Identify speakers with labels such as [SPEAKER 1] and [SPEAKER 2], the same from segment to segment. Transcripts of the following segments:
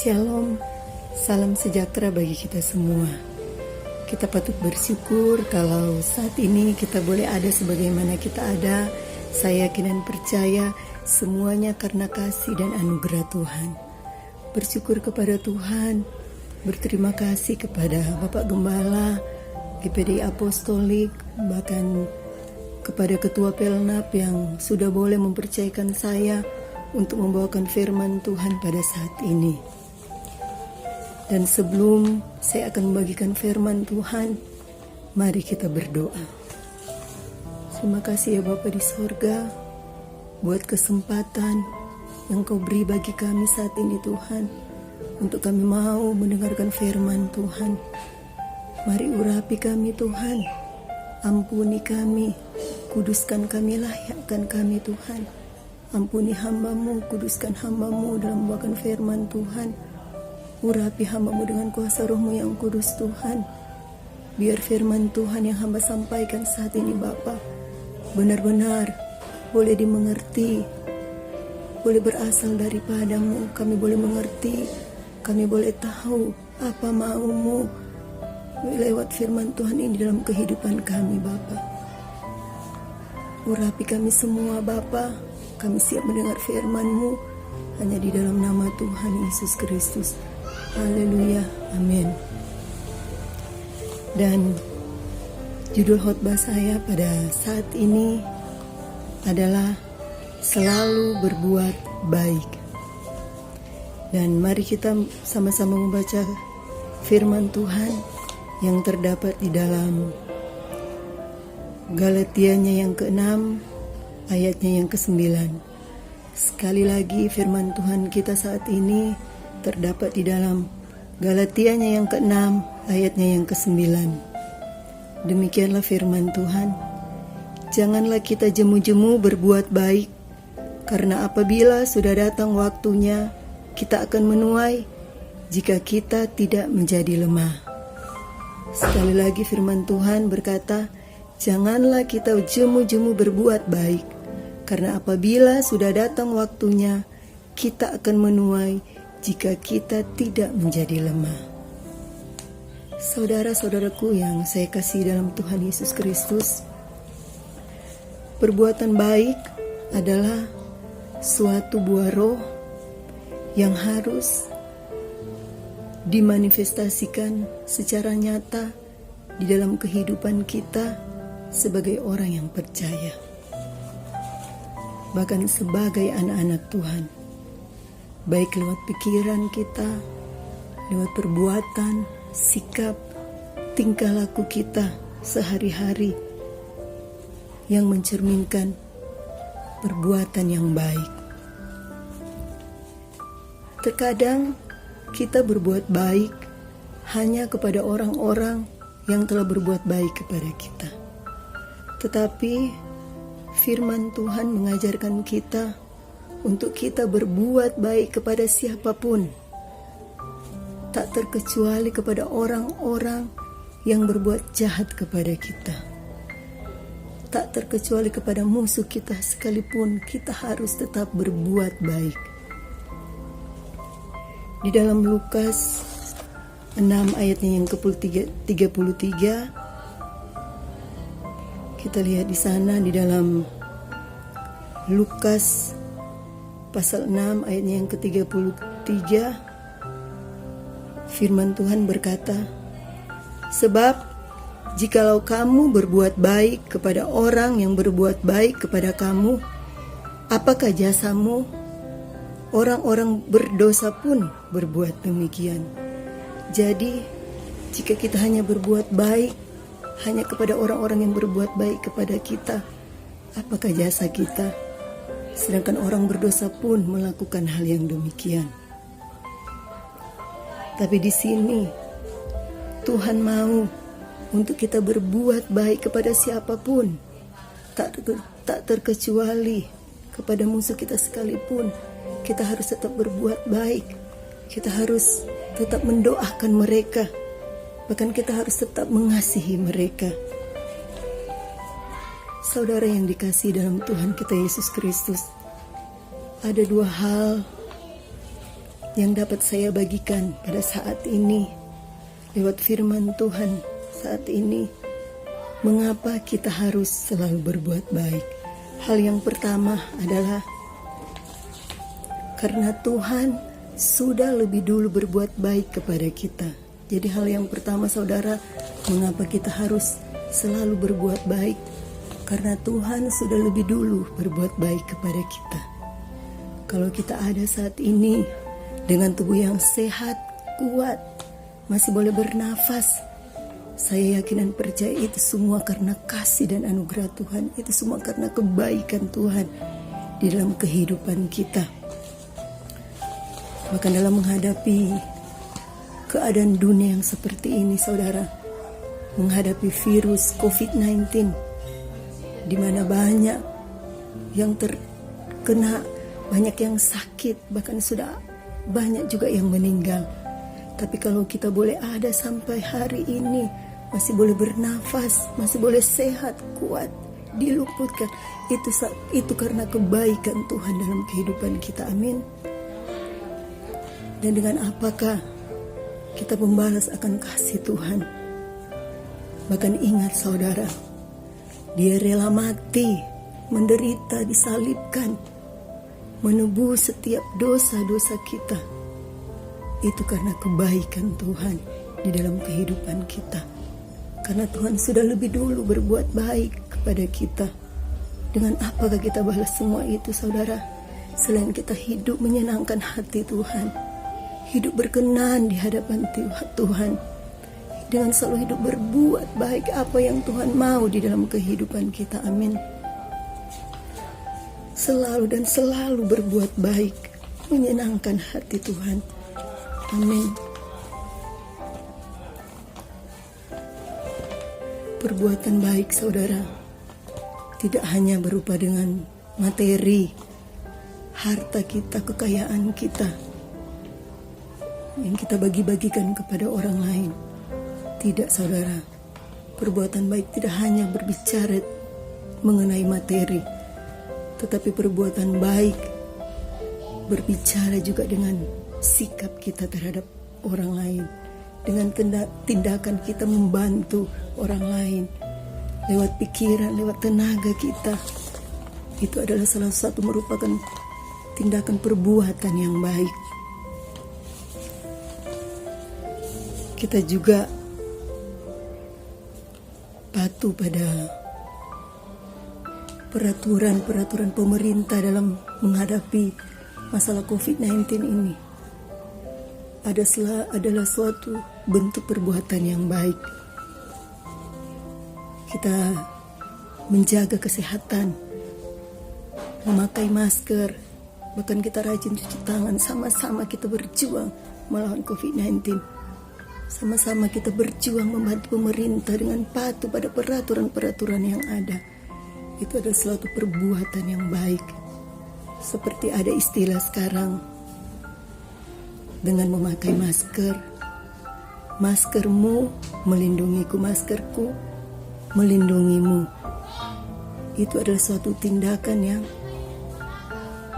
[SPEAKER 1] Shalom, salam sejahtera bagi kita semua. Kita patut bersyukur kalau saat ini kita boleh ada sebagaimana kita ada. Saya yakin dan percaya semuanya karena kasih dan anugerah Tuhan. Bersyukur kepada Tuhan, berterima kasih kepada Bapak Gembala, GPDI Apostolik, bahkan kepada Ketua Pelnap yang sudah boleh mempercayakan saya untuk membawakan firman Tuhan pada saat ini. Dan sebelum saya akan membagikan firman Tuhan, mari kita berdoa. Terima kasih ya Bapa di sorga, buat kesempatan yang Kau beri bagi kami saat ini Tuhan, untuk kami mau mendengarkan firman Tuhan. Mari urapi kami Tuhan, ampuni kami, kuduskan kami, layakkan kami Tuhan. Ampuni hamba-Mu, kuduskan hamba-Mu dalam membawakan firman Tuhan. Urapi hamba-Mu dengan kuasa Roh-Mu yang kudus Tuhan. Biar firman Tuhan yang hamba sampaikan saat ini Bapa benar-benar boleh dimengerti, boleh berasal daripada-Mu. Kami boleh mengerti, kami boleh tahu apa mau-Mu lewat firman Tuhan ini dalam kehidupan kami Bapa. Urapi kami semua Bapa. Kami siap mendengar firman-Mu hanya di dalam nama Tuhan Yesus Kristus. Haleluya, amin. Dan judul khotbah saya pada saat ini adalah selalu berbuat baik. Dan mari kita sama-sama membaca firman Tuhan yang terdapat di dalam Galatianya yang ke-6 ayatnya yang ke-9. Sekali lagi firman Tuhan kita saat ini terdapat di dalam Galatianya yang ke-6 ayatnya yang ke-9. Demikianlah firman Tuhan. Janganlah kita jemu-jemu berbuat baik, karena apabila sudah datang waktunya, kita akan menuai jika kita tidak menjadi lemah. Sekali lagi firman Tuhan berkata, janganlah kita jemu-jemu berbuat baik, karena apabila sudah datang waktunya, kita akan menuai jika kita tidak menjadi lemah. Saudara-saudaraku yang saya kasih dalam Tuhan Yesus Kristus, perbuatan baik adalah suatu buah roh yang harus dimanifestasikan secara nyata di dalam kehidupan kita sebagai orang yang percaya, bahkan sebagai anak-anak Tuhan, baik lewat pikiran kita, lewat perbuatan, sikap, tingkah laku kita sehari-hari yang mencerminkan perbuatan yang baik. Terkadang kita berbuat baik hanya kepada orang-orang yang telah berbuat baik kepada kita. Tetapi firman Tuhan mengajarkan kita untuk kita berbuat baik kepada siapapun, tak terkecuali kepada orang-orang yang berbuat jahat kepada kita, tak terkecuali kepada musuh kita sekalipun. Kita harus tetap berbuat baik. Di dalam Lukas 6 ayatnya yang ke-33, kita lihat di sana di dalam Lukas pasal 6 ayatnya yang ke-33, firman Tuhan berkata, sebab jikalau kamu berbuat baik kepada orang yang berbuat baik kepada kamu, apakah jasamu? Orang-orang berdosa pun berbuat demikian. Jadi, jika kita hanya berbuat baik hanya kepada orang-orang yang berbuat baik kepada kita, apakah jasa kita? Sedangkan orang berdosa pun melakukan hal yang demikian. Tapi di sini Tuhan mau untuk kita berbuat baik kepada siapapun, tak terkecuali kepada musuh kita sekalipun. Kita harus tetap berbuat baik. Kita harus tetap mendoakan mereka. Bahkan kita harus tetap mengasihi mereka. Saudara yang dikasihi dalam Tuhan kita Yesus Kristus, ada dua hal yang dapat saya bagikan pada saat ini lewat firman Tuhan saat ini. Mengapa kita harus selalu berbuat baik? Hal yang pertama adalah karena Tuhan sudah lebih dulu berbuat baik kepada kita. Jadi hal yang pertama saudara, mengapa kita harus selalu berbuat baik? Karena Tuhan sudah lebih dulu berbuat baik kepada kita. Kalau kita ada saat ini dengan tubuh yang sehat, kuat, masih boleh bernafas, saya yakin dan percaya itu semua karena kasih dan anugerah Tuhan. Itu semua karena kebaikan Tuhan di dalam kehidupan kita. Bahkan dalam menghadapi keadaan dunia yang seperti ini saudara, menghadapi virus COVID-19, di mana banyak yang terkena, banyak yang sakit, bahkan sudah banyak juga yang meninggal. Tapi kalau kita boleh ada sampai hari ini, masih boleh bernafas, masih boleh sehat, kuat, diluputkan, itu karena kebaikan Tuhan dalam kehidupan kita. Amin. Dan dengan apakah kita membalas akan kasih Tuhan? Bahkan ingat saudara, Dia rela mati, menderita, disalibkan, menebus setiap dosa-dosa kita. Itu karena kebaikan Tuhan di dalam kehidupan kita. Karena Tuhan sudah lebih dulu berbuat baik kepada kita. Dengan apakah kita balas semua itu saudara? Selain kita hidup menyenangkan hati Tuhan, hidup berkenan di hadapan Tuhan, dengan selalu hidup berbuat baik apa yang Tuhan mau di dalam kehidupan kita. Amin. Selalu dan selalu berbuat baik, menyenangkan hati Tuhan. Amin. Perbuatan baik saudara tidak hanya berupa dengan materi, harta kita, kekayaan kita yang kita bagi-bagikan kepada orang lain. Tidak saudara, perbuatan baik tidak hanya berbicara mengenai materi, tetapi perbuatan baik berbicara juga dengan sikap kita terhadap orang lain, dengan tindakan kita membantu orang lain, lewat pikiran, lewat tenaga kita. Itu adalah salah satu merupakan tindakan perbuatan yang baik. Kita juga patuh pada peraturan pemerintah dalam menghadapi masalah COVID-19 ini. Adalah suatu bentuk perbuatan yang baik. Kita menjaga kesehatan, memakai masker, bahkan kita rajin cuci tangan, sama-sama kita berjuang melawan COVID-19. Sama-sama kita berjuang membantu pemerintah dengan patuh pada peraturan-peraturan yang ada. Itu adalah suatu perbuatan yang baik. Seperti ada istilah sekarang, dengan memakai masker, maskermu melindungiku, maskerku melindungimu. Itu adalah suatu tindakan yang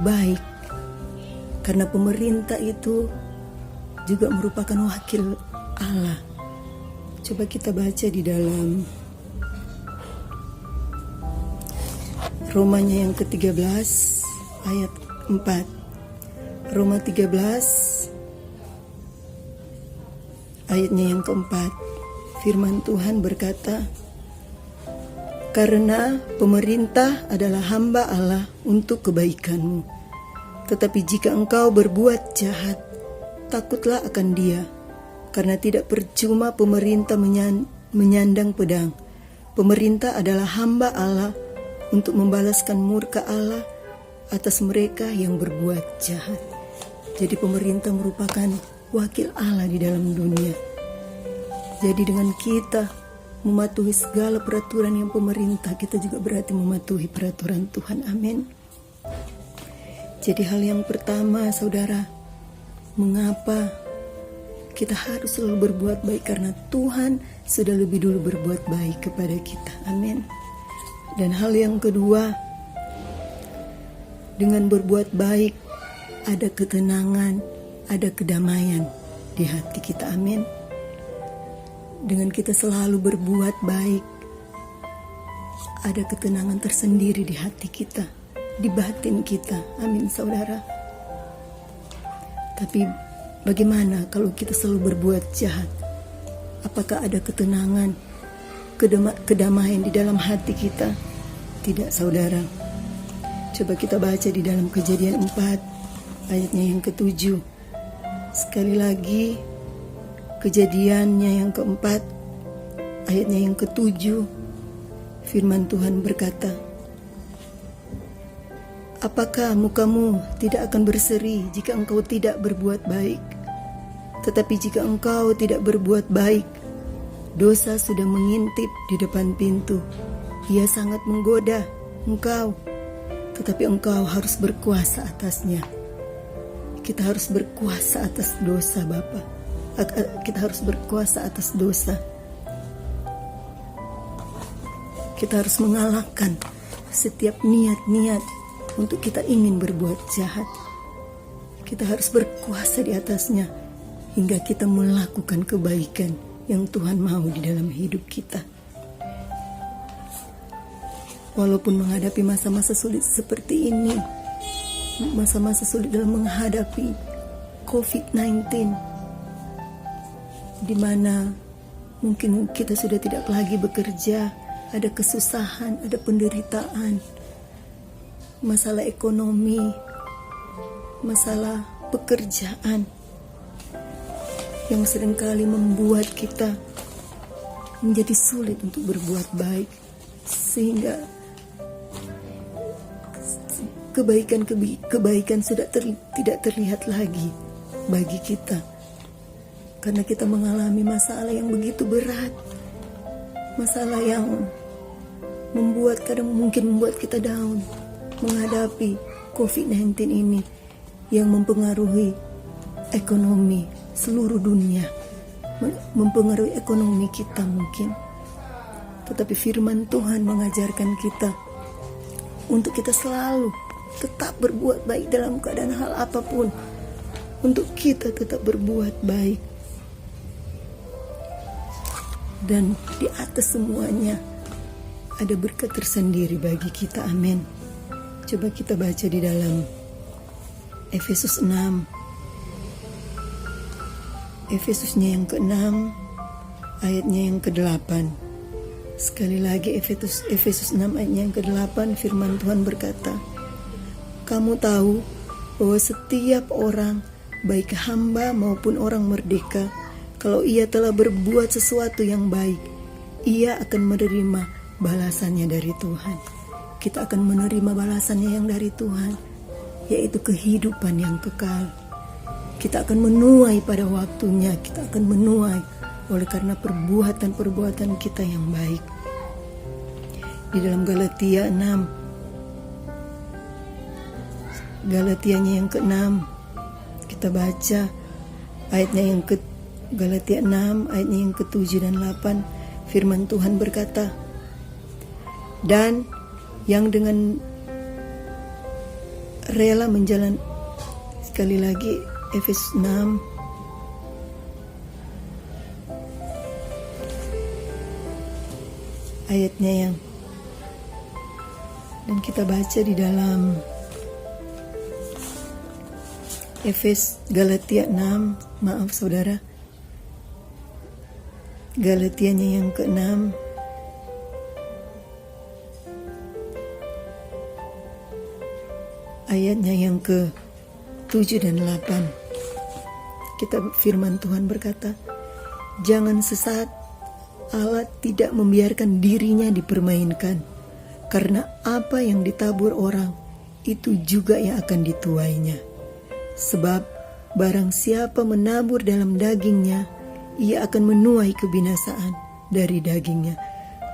[SPEAKER 1] baik, karena pemerintah itu juga merupakan wakil Allah. Coba kita baca di dalam Romanya yang ke-13 ayat 4. Roma 13 ayatnya yang keempat. Firman Tuhan berkata, karena pemerintah adalah hamba Allah untuk kebaikanmu. Tetapi jika engkau berbuat jahat, takutlah akan Dia, karena tidak percuma pemerintah menyandang pedang. Pemerintah adalah hamba Allah untuk membalaskan murka Allah atas mereka yang berbuat jahat. Jadi pemerintah merupakan wakil Allah di dalam dunia. Jadi dengan kita mematuhi segala peraturan yang pemerintah, kita juga berarti mematuhi peraturan Tuhan. Amin. Jadi hal yang pertama saudara, mengapa kita harus selalu berbuat baik? Karena Tuhan sudah lebih dulu berbuat baik kepada kita. Amin. Dan hal yang kedua, dengan berbuat baik ada ketenangan ada kedamaian di hati kita. Amin. Dengan kita selalu berbuat baik, ada ketenangan tersendiri di hati kita, di batin kita. Amin, saudara. Tapi bagaimana kalau kita selalu berbuat jahat? Apakah ada ketenangan, kedamaian di dalam hati kita? Tidak, saudara. Coba kita baca di dalam Kejadian 4 ayatnya yang ke-7. Sekali lagi, Kejadiannya yang ke-4 ayatnya yang ke-7. Firman Tuhan berkata, apakah mukamu tidak akan berseri jika engkau tidak berbuat baik? Tetapi jika engkau tidak berbuat baik, dosa sudah mengintip di depan pintu. Ia sangat menggoda engkau, tetapi engkau harus berkuasa atasnya. Kita harus berkuasa atas dosa, Bapa. Kita harus berkuasa atas dosa. Kita harus mengalahkan setiap niat-niat untuk kita ingin berbuat jahat. Kita harus berkuasa di atasnya hingga kita melakukan kebaikan yang Tuhan mau di dalam hidup kita. Walaupun menghadapi masa-masa sulit seperti ini, masa-masa sulit dalam menghadapi COVID-19, di mana mungkin kita sudah tidak lagi bekerja, ada kesusahan, ada penderitaan, masalah ekonomi, masalah pekerjaan yang seringkali membuat kita menjadi sulit untuk berbuat baik, sehingga kebaikan sudah tidak terlihat lagi bagi kita. Karena kita mengalami masalah yang begitu berat, masalah yang mungkin membuat kita down menghadapi COVID-19 ini yang mempengaruhi ekonomi seluruh dunia, mempengaruhi ekonomi kita mungkin. Tetapi firman Tuhan mengajarkan kita untuk kita selalu tetap berbuat baik dalam keadaan hal apapun, untuk kita tetap berbuat baik. Dan di atas semuanya ada berkat tersendiri bagi kita. Amin. Coba kita baca di dalam Efesus 6. Efesusnya yang ke-6 ayatnya yang ke-8. Sekali lagi Efesus 6 ayatnya yang ke-8, firman Tuhan berkata, kamu tahu bahwa setiap orang, baik hamba maupun orang merdeka, kalau ia telah berbuat sesuatu yang baik, ia akan menerima balasannya dari Tuhan. Kita akan menerima balasannya yang dari Tuhan, yaitu kehidupan yang kekal. Kita akan menuai pada waktunya, kita akan menuai oleh karena perbuatan-perbuatan kita yang baik. Di dalam Galatia 6, Galatianya yang ke-6, kita baca ayatnya yang Galatia 6 ayatnya yang ke-7 dan 8. Firman Tuhan berkata, dan yang dengan rela menjalan, sekali lagi Efesus 6 ayatnya yang, dan kita baca di dalam Galatia 6, maaf saudara, Galatianya yang ke-6 ayatnya yang ke-7 dan 8. Kita firman Tuhan berkata, jangan sesat, Allah tidak membiarkan dirinya dipermainkan, karena apa yang ditabur orang itu juga yang akan dituainya. Sebab barang siapa menabur dalam dagingnya, ia akan menuai kebinasaan dari dagingnya.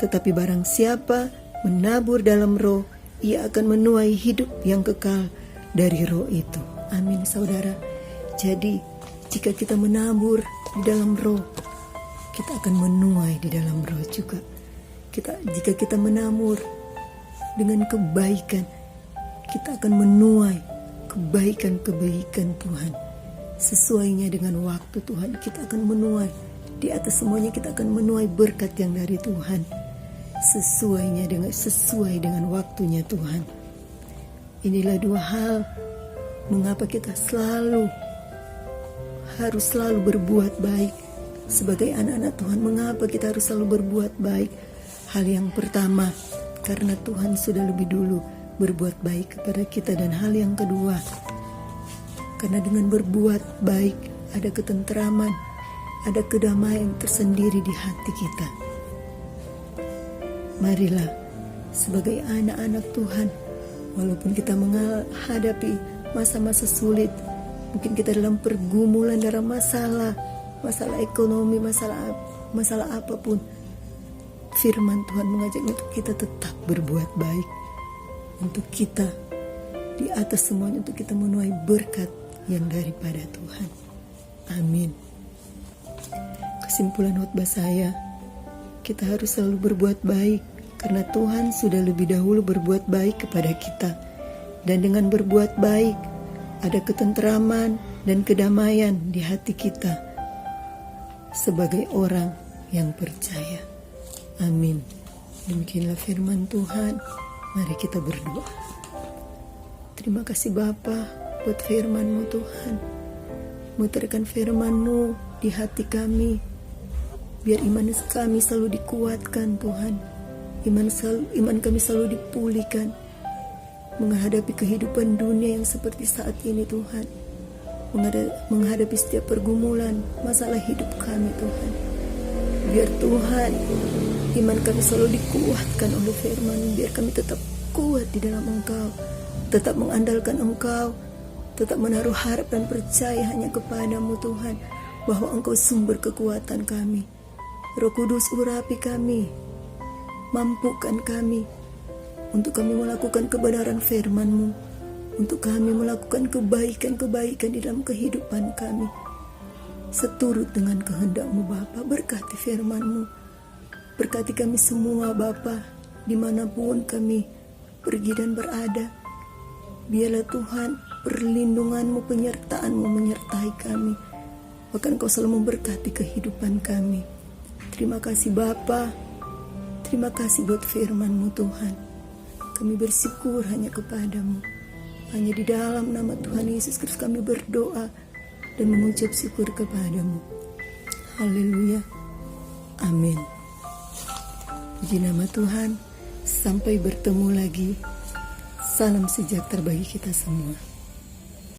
[SPEAKER 1] Tetapi barang siapa menabur dalam roh, ia akan menuai hidup yang kekal dari roh itu. Amin, saudara. Jadi, jika kita menabur di dalam roh, kita akan menuai di dalam roh juga. Jika kita menabur dengan kebaikan, kita akan menuai kebaikan-kebaikan Tuhan sesuainya dengan waktu Tuhan, kita akan menuai. Di atas semuanya kita akan menuai berkat yang dari Tuhan. Sesuai dengan waktunya Tuhan. Inilah dua hal mengapa kita harus selalu berbuat baik sebagai anak-anak Tuhan. Mengapa kita harus selalu berbuat baik? Hal yang pertama, karena Tuhan sudah lebih dulu berbuat baik kepada kita. Dan hal yang kedua, karena dengan berbuat baik ada ketenteraman, ada kedamaian tersendiri di hati kita. Marilah sebagai anak-anak Tuhan, walaupun kita menghadapi masa-masa sulit, mungkin kita dalam pergumulan, dalam masalah ekonomi, masalah apapun, firman Tuhan mengajak untuk kita tetap berbuat baik, untuk kita di atas semuanya, untuk kita menuai berkat yang daripada Tuhan. Amin. Kesimpulan khotbah saya, kita harus selalu berbuat baik karena Tuhan sudah lebih dahulu berbuat baik kepada kita. Dan dengan berbuat baik ada ketenteraman dan kedamaian di hati kita sebagai orang yang percaya. Amin. Demikianlah firman Tuhan. Mari kita berdoa. Terima kasih Bapa buat firman-Mu Tuhan. Muterkan firman-Mu di hati kami, biar iman kami selalu dikuatkan Tuhan. Iman kami selalu dipulihkan menghadapi kehidupan dunia yang seperti saat ini Tuhan. Menghadapi setiap pergumulan masalah hidup kami Tuhan. Biar Tuhan, iman kami selalu dikuatkan oleh firman. Biar kami tetap kuat di dalam Engkau, tetap mengandalkan Engkau, tetap menaruh harap dan percaya hanya kepadamu Tuhan, bahwa Engkau sumber kekuatan kami. Roh Kudus urapi kami, mampukan kami untuk kami melakukan kebenaran firman-Mu, untuk kami melakukan kebaikan-kebaikan di dalam kehidupan kami, seturut dengan kehendak-Mu Bapa. Berkati firman-Mu, berkati kami semua Bapa, dimanapun kami pergi dan berada. Biarlah Tuhan perlindungan-Mu, penyertaan-Mu menyertai kami, bahkan Kau selalu memberkati kehidupan kami. Terima kasih Bapa, terima kasih buat firman-Mu Tuhan. Kami bersyukur hanya kepadamu. Hanya di dalam nama Tuhan Yesus Kristus kami berdoa dan mengucap syukur kepadamu. Haleluya. Amin. Puji nama Tuhan. Sampai bertemu lagi. Salam sejahtera bagi kita semua.